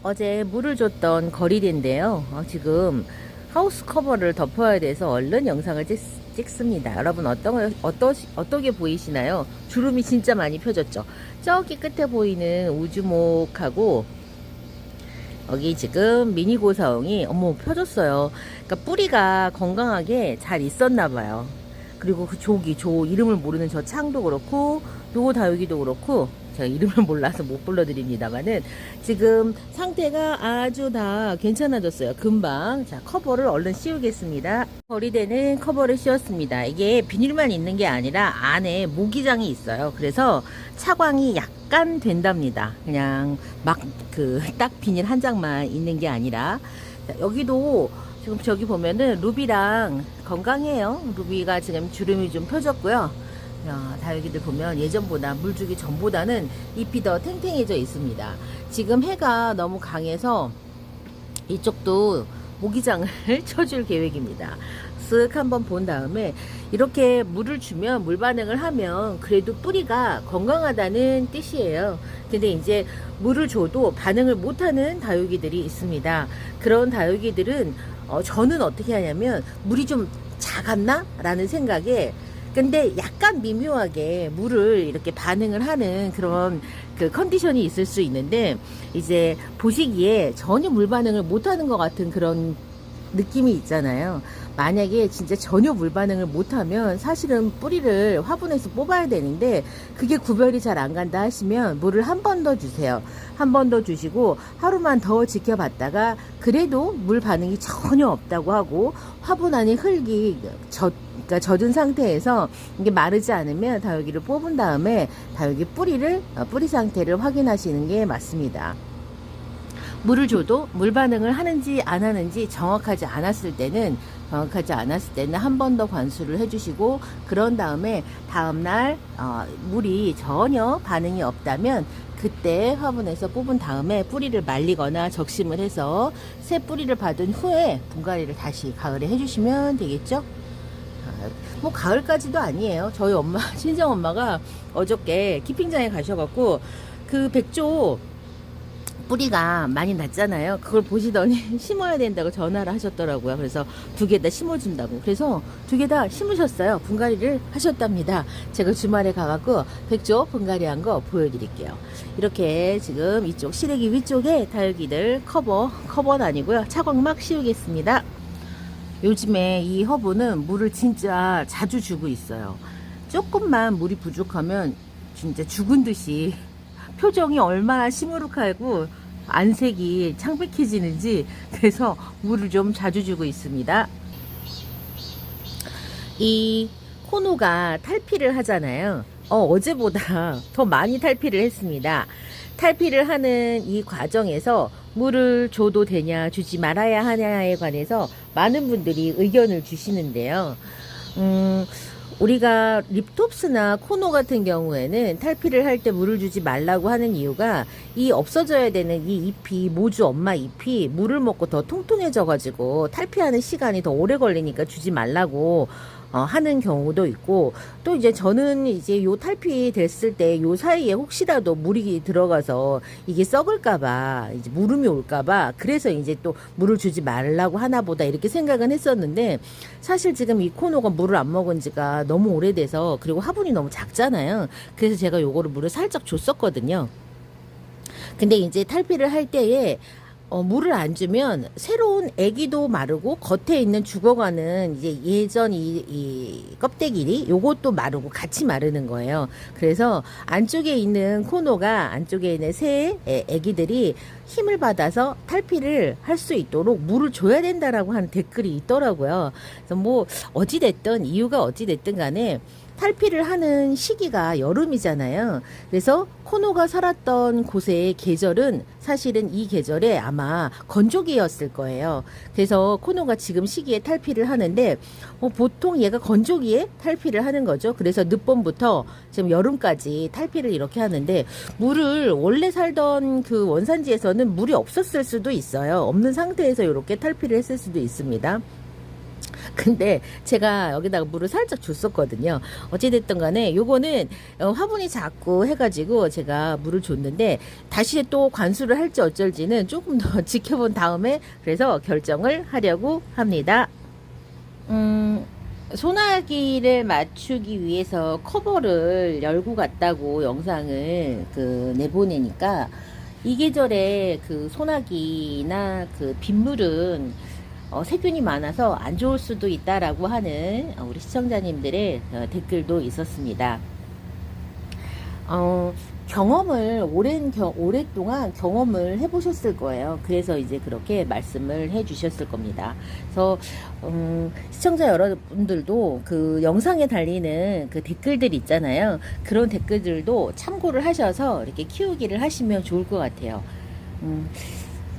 어제 물을 줬던 거리대인데요. 지금 하우스 커버를 덮어야 돼서 얼른 영상을 찍습니다. 여러분 어떻게 보이시나요? 주름이 진짜 많이 펴졌죠. 저기 끝에 보이는 우주목하고 여기 지금 미니 고사홍이 어머 펴졌어요. 그러니까 뿌리가 건강하게 잘 있었나 봐요. 그리고 그 조 이름을 모르는 저 창도 그렇고 요거 다육이도 그렇고 제가 이름을 몰라서 못 불러드립니다만은 지금 상태가 아주 다 괜찮아졌어요. 금방. 자, 커버를 얼른 씌우겠습니다. 거리대는 커버를 씌웠습니다. 이게 비닐만 있는 게 아니라 안에 모기장이 있어요. 그래서 차광이 약간 된답니다. 그냥 막 딱 비닐 한 장만 있는 게 아니라. 자, 여기도 지금 저기 보면은 루비랑 건강해요. 루비가 지금 주름이 좀 펴졌고요. 다육이들 보면 예전보다 물주기 전보다는 잎이 더 탱탱해져 있습니다. 지금 해가 너무 강해서 이쪽도 모기장을 쳐줄 계획입니다. 쓱 한번 본 다음에 이렇게 물을 주면 물 반응을 하면 그래도 뿌리가 건강하다는 뜻이에요. 근데 이제 물을 줘도 반응을 못하는 다육이들이 있습니다. 그런 다육이들은 저는 어떻게 하냐면 물이 좀 작았나? 라는 생각에 근데 약간 미묘하게 물을 이렇게 반응을 하는 그런 그 컨디션이 있을 수 있는데 이제 보시기에 전혀 물 반응을 못하는 것 같은 그런 느낌이 있잖아요. 만약에 진짜 전혀 물 반응을 못하면 사실은 뿌리를 화분에서 뽑아야 되는데 그게 구별이 잘 안 간다 하시면 물을 한 번 더 주세요. 한 번 더 주시고 하루만 더 지켜봤다가 그래도 물 반응이 전혀 없다고 하고 화분 안에 흙이 그러니까 젖은 상태에서 이게 마르지 않으면 다육이를 뽑은 다음에 다육이 뿌리 상태를 확인하시는 게 맞습니다. 물을 줘도 물 반응을 하는지 안 하는지 정확하지 않았을 때는 한 번 더 관수를 해주시고 그런 다음에 다음날 물이 전혀 반응이 없다면 그때 화분에서 뽑은 다음에 뿌리를 말리거나 적심을 해서 새 뿌리를 받은 후에 분갈이를 다시 가을에 해주시면 되겠죠. 뭐 가을까지도 아니에요. 저희 엄마 친정 엄마가 어저께 키핑장에 가셔갖고 그 백조 뿌리가 많이 났잖아요. 그걸 보시더니 심어야 된다고 전화를 하셨더라고요. 그래서 2개 다 심어준다고. 그래서 2개 다 심으셨어요. 분갈이를 하셨답니다. 제가 주말에 가갖고 백조 분갈이한 거 보여드릴게요. 이렇게 지금 이쪽 시래기 위쪽에 다육이들 커버는 아니고요. 차광 막 씌우겠습니다. 요즘에 이 허브는 물을 진짜 자주 주고 있어요. 조금만 물이 부족하면 진짜 죽은 듯이 표정이 얼마나 시무룩하고 안색이 창백해지는지 그래서 물을 좀 자주 주고 있습니다. 이 코노가 탈피를 하잖아요. 어제보다 더 많이 탈피를 했습니다. 탈피를 하는 이 과정에서 물을 줘도 되냐 주지 말아야 하냐에 관해서 많은 분들이 의견을 주시는데요. 우리가 립톱스나 코노 같은 경우에는 탈피를 할 때 물을 주지 말라고 하는 이유가 이 없어져야 되는 이 잎이 모주 엄마 잎이 물을 먹고 더 통통해져 가지고 탈피하는 시간이 더 오래 걸리니까 주지 말라고 하는 경우도 있고 또 이제 저는 이제 요 탈피 됐을 때 요 사이에 혹시라도 물이 들어가서 이게 썩을까봐 이제 물음이 올까봐 그래서 이제 또 물을 주지 말라고 하나 보다 이렇게 생각은 했었는데 사실 지금 이 코노가 물을 안 먹은 지가 너무 오래돼서 그리고 화분이 너무 작잖아요. 그래서 제가 요거를 물을 살짝 줬었거든요. 근데 이제 탈피를 할 때에 물을 안 주면 새로운 애기도 마르고 겉에 있는 죽어가는 이제 예전 이 껍데기 요것도 마르고 같이 마르는 거예요. 그래서 안쪽에 있는 코노가 안쪽에 있는 새 애기들이 힘을 받아서 탈피를 할 수 있도록 물을 줘야 된다라고 하는 댓글이 있더라고요. 그래서 뭐 어찌됐든 이유가 어찌됐든 간에 탈피를 하는 시기가 여름이잖아요. 그래서 코노가 살았던 곳의 계절은 사실은 이 계절에 아마 건조기였을 거예요. 그래서 코노가 지금 시기에 탈피를 하는데 보통 얘가 건조기에 탈피를 하는 거죠. 그래서 늦봄부터 지금 여름까지 탈피를 이렇게 하는데 물을 원래 살던 그 원산지에서는 물이 없었을 수도 있어요. 없는 상태에서 이렇게 탈피를 했을 수도 있습니다. 근데 제가 여기다가 물을 살짝 줬었거든요. 어찌됐든 간에 요거는 화분이 작고 해가지고 제가 물을 줬는데 다시 또 관수를 할지 어쩔지는 조금 더 지켜본 다음에 그래서 결정을 하려고 합니다. 소나기를 맞추기 위해서 커버를 열고 갔다고 영상을 내보내니까 이 계절에 그 소나기나 그 빗물은 세균이 많아서 안 좋을 수도 있다라고 하는 우리 시청자님들의 댓글도 있었습니다. 경험을 오랫동안 경험을 해보셨을 거예요. 그래서 이제 그렇게 말씀을 해주셨을 겁니다. 그래서 시청자 여러분들도 그 영상에 달리는 그 댓글들 있잖아요. 그런 댓글들도 참고를 하셔서 이렇게 키우기를 하시면 좋을 것 같아요.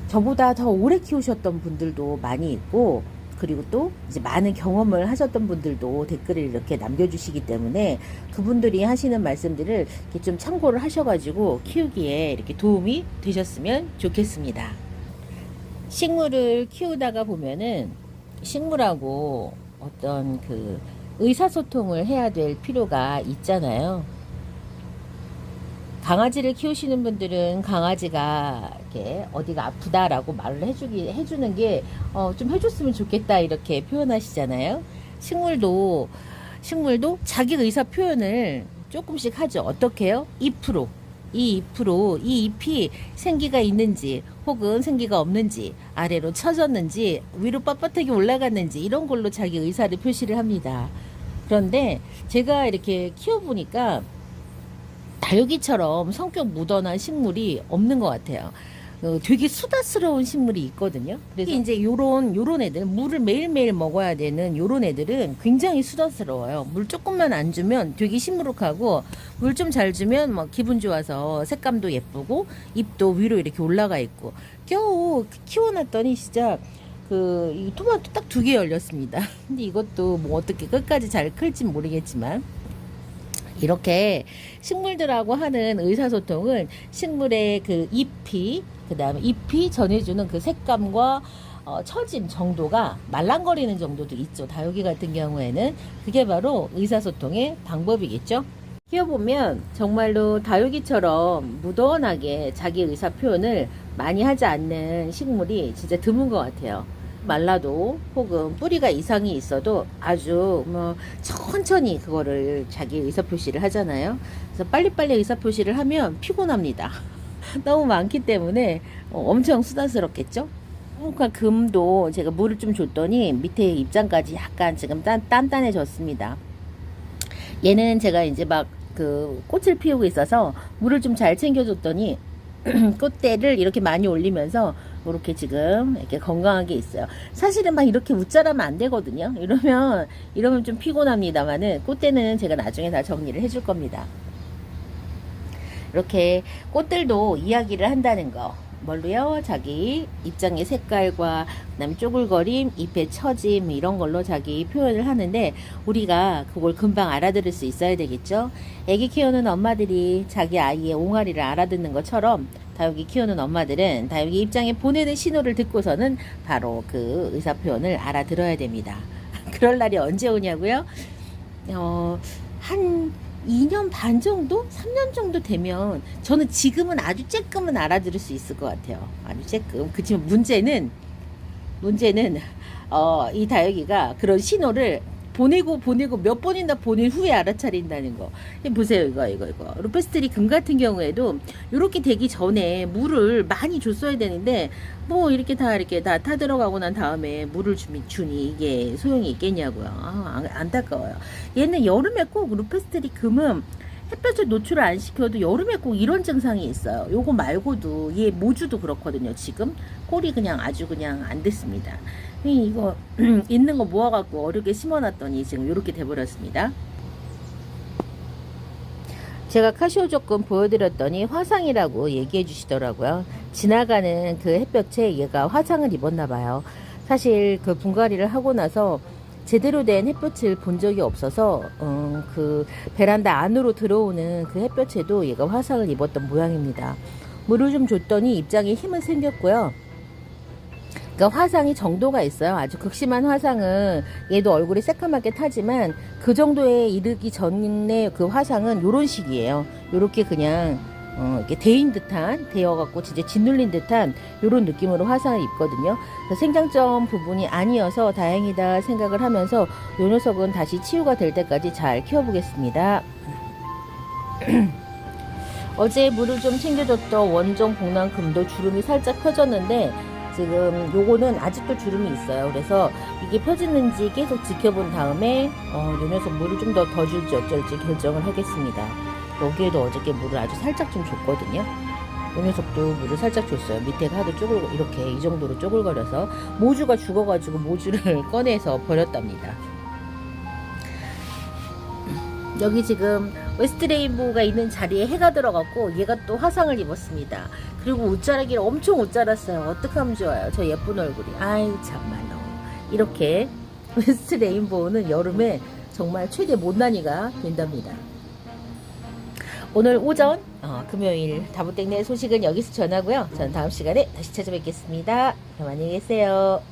저보다 더 오래 키우셨던 분들도 많이 있고, 그리고 또 이제 많은 경험을 하셨던 분들도 댓글을 이렇게 남겨주시기 때문에 그분들이 하시는 말씀들을 이렇게 좀 참고를 하셔가지고 키우기에 이렇게 도움이 되셨으면 좋겠습니다. 식물을 키우다가 보면은 식물하고 어떤 그 의사소통을 해야 될 필요가 있잖아요. 강아지를 키우시는 분들은 강아지가 이렇게 어디가 아프다라고 말을 해주는 게 좀 해줬으면 좋겠다 이렇게 표현하시잖아요. 식물도 자기 의사 표현을 조금씩 하죠. 어떻게 해요? 잎으로. 이 잎이 생기가 있는지 혹은 생기가 없는지, 아래로 처졌는지 위로 빳빳하게 올라갔는지 이런 걸로 자기 의사를 표시를 합니다. 그런데 제가 이렇게 키워보니까 다육이처럼 성격 묻어난 식물이 없는 것 같아요. 되게 수다스러운 식물이 있거든요. 그래서 이제 요런 애들, 물을 매일매일 먹어야 되는 요런 애들은 굉장히 수다스러워요. 물 조금만 안 주면 되게 시무룩하고, 물 좀 잘 주면 막 기분 좋아서 색감도 예쁘고 잎도 위로 이렇게 올라가 있고, 겨우 키워놨더니 진짜 이 토마토 딱 2개 열렸습니다. 근데 이것도 뭐 어떻게 끝까지 잘 클진 모르겠지만, 이렇게 식물들하고 하는 의사소통은 식물의 그 그 다음에 잎이 전해주는 그 색감과 처짐 정도가 말랑거리는 정도도 있죠. 다육이 같은 경우에는 그게 바로 의사소통의 방법이겠죠. 키워보면 정말로 다육이처럼 무던하게 자기 의사 표현을 많이 하지 않는 식물이 진짜 드문 것 같아요. 말라도 혹은 뿌리가 이상이 있어도 아주 천천히 그거를 자기 의사표시를 하잖아요. 그래서 빨리빨리 의사표시를 하면 피곤합니다. 너무 많기 때문에 엄청 수다스럽겠죠. 그러니까 금도 제가 물을 좀 줬더니 밑에 입장까지 약간 지금 단단해졌습니다. 얘는 제가 이제 막 꽃을 피우고 있어서 물을 좀 잘 챙겨줬더니 꽃대를 이렇게 많이 올리면서 이렇게 지금 이렇게 건강하게 있어요. 사실은 막 이렇게 웃자라면 안 되거든요. 이러면 좀 피곤합니다만은 꽃대는 제가 나중에 다 정리를 해줄 겁니다. 이렇게 꽃들도 이야기를 한다는 거. 뭘로요? 자기 입장의 색깔과 그다음에 쪼글거림, 잎의 처짐 이런 걸로 자기 표현을 하는데 우리가 그걸 금방 알아들을 수 있어야 되겠죠. 애기 키우는 엄마들이 자기 아이의 옹알이를 알아듣는 것처럼 다육이 키우는 엄마들은 다육이 입장에 보내는 신호를 듣고서는 바로 그 의사표현을 알아들어야 됩니다. 그럴 날이 언제 오냐고요? 한 2년 반 정도? 3년 정도 되면 저는 지금은 아주 쬐끔은 알아들을 수 있을 것 같아요. 아주 쬐끔. 그치만 문제는 이 다육이가 그런 신호를 보내고 몇 번이나 보낸 후에 알아차린다는 거. 보세요, 이거. 루페스트리 금 같은 경우에도 이렇게 되기 전에 물을 많이 줬어야 되는데 뭐 이렇게 다 타들어가고 난 다음에 물을 주니 이게 소용이 있겠냐고요. 안타까워요. 얘는 여름에 꼭 루페스트리 금은 햇볕을 노출을 안 시켜도 여름에 꼭 이런 증상이 있어요. 요거 말고도 얘 모주도 그렇거든요. 지금 꼴이 아주 안 됐습니다. 이거 있는 거 모아갖고 어렵게 심어놨더니 지금 이렇게 돼버렸습니다. 제가 카시오 조금 보여드렸더니 화상이라고 얘기해 주시더라고요. 지나가는 그 햇볕에 얘가 화상을 입었나봐요. 사실 그 분갈이를 하고 나서 제대로 된 햇볕을 본 적이 없어서 그 베란다 안으로 들어오는 그 햇볕에도 얘가 화상을 입었던 모양입니다. 물을 좀 줬더니 입장에 힘은 생겼고요. 그러니까 화상이 정도가 있어요. 아주 극심한 화상은 얘도 얼굴이 새까맣게 타지만 그 정도에 이르기 전에 그 화상은 요런 식이에요. 요렇게 그냥 이렇게 데인 듯한, 데여갖고 진짜 짓눌린 듯한 요런 느낌으로 화상을 입거든요. 그래서 생장점 부분이 아니어서 다행이다 생각을 하면서 요 녀석은 다시 치유가 될 때까지 잘 키워보겠습니다. 어제 물을 좀 챙겨줬던 원종 복랑금도 주름이 살짝 펴졌는데 지금 요거는 아직도 주름이 있어요. 그래서 이게 펴지는지 계속 지켜본 다음에 요 녀석 물을 좀 더 줄지 어쩔지 결정을 하겠습니다. 여기에도 어저께 물을 아주 살짝 좀 줬거든요. 요 녀석도 물을 살짝 줬어요. 밑에가 하도 이렇게 이 정도로 쪼글거려서 모주가 죽어가지고 모주를 꺼내서 버렸답니다. 여기 지금 웨스트 레인보우가 있는 자리에 해가 들어갔고 얘가 또 화상을 입었습니다. 그리고 옷자라기를 엄청 옷자랐어요. 어떡하면 좋아요. 저 예쁜 얼굴이. 아이 참말로. 이렇게 웨스트 레인보우는 여름에 정말 최대 못난이가 된답니다. 오늘 오전 금요일 다부땡네 소식은 여기서 전하고요. 저는 다음 시간에 다시 찾아뵙겠습니다. 그럼 안녕히 계세요.